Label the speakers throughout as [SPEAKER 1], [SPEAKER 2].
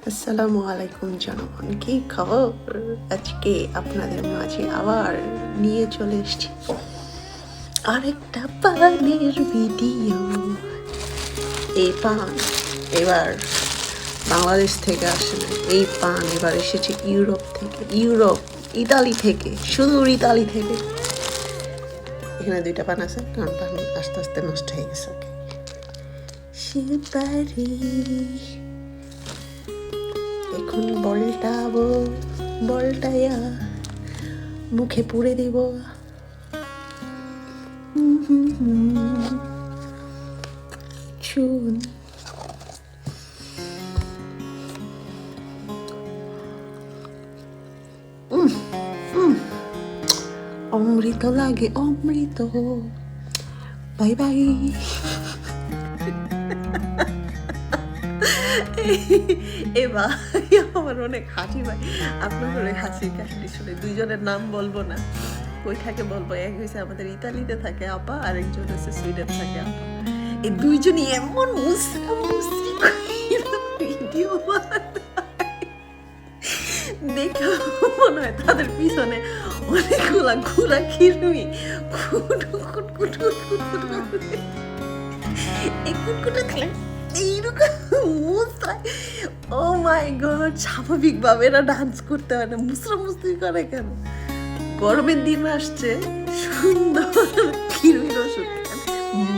[SPEAKER 1] আসসালামু আলাইকুম জনগণ, কি খবর? আজকে আপনাদের মাঝে আবার নিয়ে চলে এসেছি আরেকটা পানের ভিডিও। এই পান এবার বাংলাদেশ থেকে আসে না, এই পান এবার এসেছে ইউরোপ থেকে, ইতালি থেকে, সুদূর ইতালি থেকে। এখানে দুইটা পান আছে, কারণ পান আস্তে আস্তে নষ্ট হয়ে গেছে। সুপারি এখন বলটায়া মুখে পুড়ে দিব। চুন অমৃত লাগে, অমৃত। Bye bye. এবার আমার অনেক হাসি ভাই, আপনার অনেক হাসির কাহিনী শুনে। দুইজনের নাম বলবো না, কই থাকে বলবো। এক হয়েছে আমাদের ইতালিতে থাকে আপা, আরেকজন হচ্ছে সুইডেন থাকে আপা। এই দুইজনই এমন ভিডিও দেখে মনে হয় তাদের পিছনে অনেকগুলা ঘোরা খিরমি ও মাই গড, স্বাভাবিকভাবে এরা ডান্স করতে হয় না, মুসরামুসরি করে কেন? গরমের দিন আসছে, সুন্দর খিরমির ওষুধ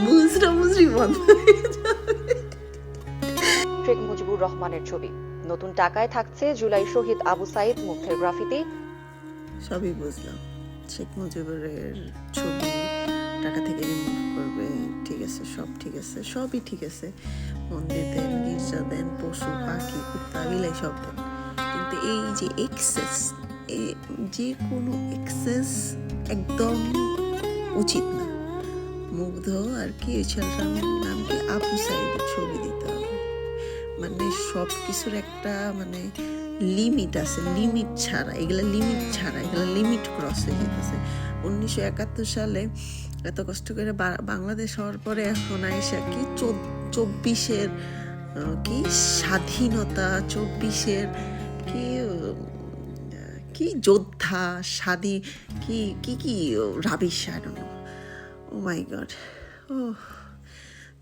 [SPEAKER 1] মুসরামুসরি বন্ধ হয়ে যাবে।
[SPEAKER 2] শেখ মুজিবুর রহমানের ছবি নতুন টাকায় থাকছে জুলাই শহীদ আবু সাইদ মুগ্ধের গ্রাফিতি।
[SPEAKER 1] সবই বুঝলাম, শেখ মুজিবুরের ছবি টাকা থেকে রিমুভ করবে, ঠিক আছে, সব ঠিক আছে, সবই ঠিক আছে। মন্দির দেন, গির্জা দেন, পশু পাখি কুত্তা বিলাই সব দেন, কিন্তু এই যে এক্সেস, যে কোনো এক্সেস একদম উচিত না। মুগ্ধ আর কি ছেলেটার নাম কি, আবু সাইদের ছবি দিতে হবে। মানে সব কিছুর একটা মানে লিমিট আছে, লিমিট ছাড়া এগুলা লিমিট ক্রস হয়ে যেতেছে। 1971 সালে এত কষ্ট করে বাংলাদেশ হওয়ার পরে এখন আইসা কি 24-এর কি স্বাধীনতা, 24-এর কি যোদ্ধা স্বাধীন কি rubbish, I don't know, oh my God. ও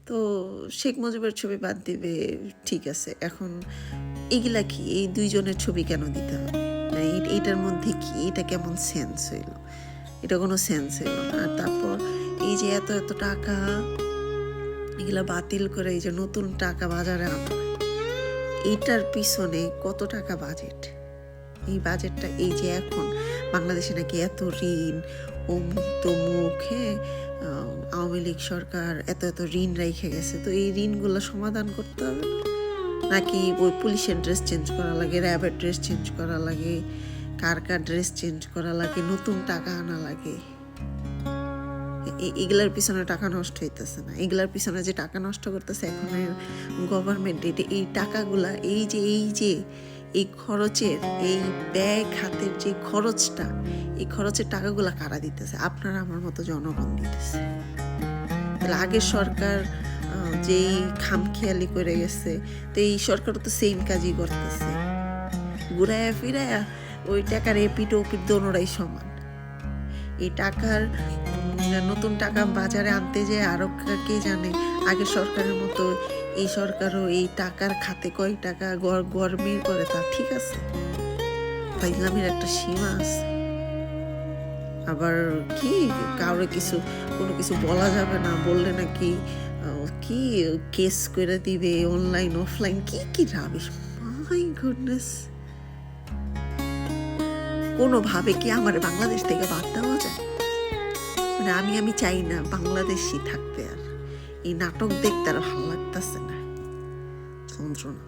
[SPEAKER 1] তো শেখ মুজিবের ছবি বাদ দিবে, ঠিক আছে। এখন এগুলা কি, এই দুইজনের ছবি কেন দিতে হবে? এইটার মধ্যে কি, এটা কেমন সেন্স হইল? এটা কোনো সেন্স হইল না। আর তারপর এই যে এত এত টাকা এগুলা বাতিল করে এই যে নতুন টাকা বাজারে আনা, এইটার পিছনে কত টাকা বাজেট? এই বাজেটটা, এই যে এখন বাংলাদেশে নাকি এত ঋণ, অমুক তমুক, হ্যাঁ, আওয়ামী লীগ সরকার এত এত ঋণ রেখে গেছে, তো এই ঋণগুলো সমাধান করতে হবে নাকি ওই পুলিশের ড্রেস চেঞ্জ করা লাগে, র্যাবের ড্রেস চেঞ্জ করা লাগে, কার ড্রেস চেঞ্জ করা লাগে, নতুন টাকা আনা লাগে? এগুলার পিছনে টাকা নষ্ট হইতেছে না? এগুলার পিছনে যে টাকা নষ্ট করতেছে এখন গভর্নমেন্ট, এই টাকাগুলা, এই যে এই খরচের, এই ব্যয় খাতের যে খরচটা, এই খরচের টাকাগুলা কারা দিতেছে? আপনারা আমার মতো জনগণ দিতেছে। তাহলে আগের সরকার যেই খামখেয়ালি করে গেছে, তো এই সরকারও তো সেম কাজই করতেছে, ঘুরায়া ফিরায়া ওই টাকার এপিট ওপিট দোনোটাই সমান। এই টাকার নতুন টাকা বাজারে আনতে যে আরো কে জানে, আগের সরকারের মতো এই সরকারও এই টাকার খাতে কয় টাকা গরমির করে, তা ঠিক আছে, ফাইজলামের একটা সীমা আছে। আবার কি কাউরে কোনো কিছু বলা যাবে না, বললে নাকি কি কেস করে দিবে, অনলাইন অফলাইন কি রাবিশ, মাই গুডনেস। কোনোভাবে কি আমার বাংলাদেশ থেকে বাদ দেওয়া যায়? মানে আমি চাই না বাংলাদেশই থাকতে, আর এই নাটক দেখতে আর ভালো লাগতেছে না, যন্ত্রণা।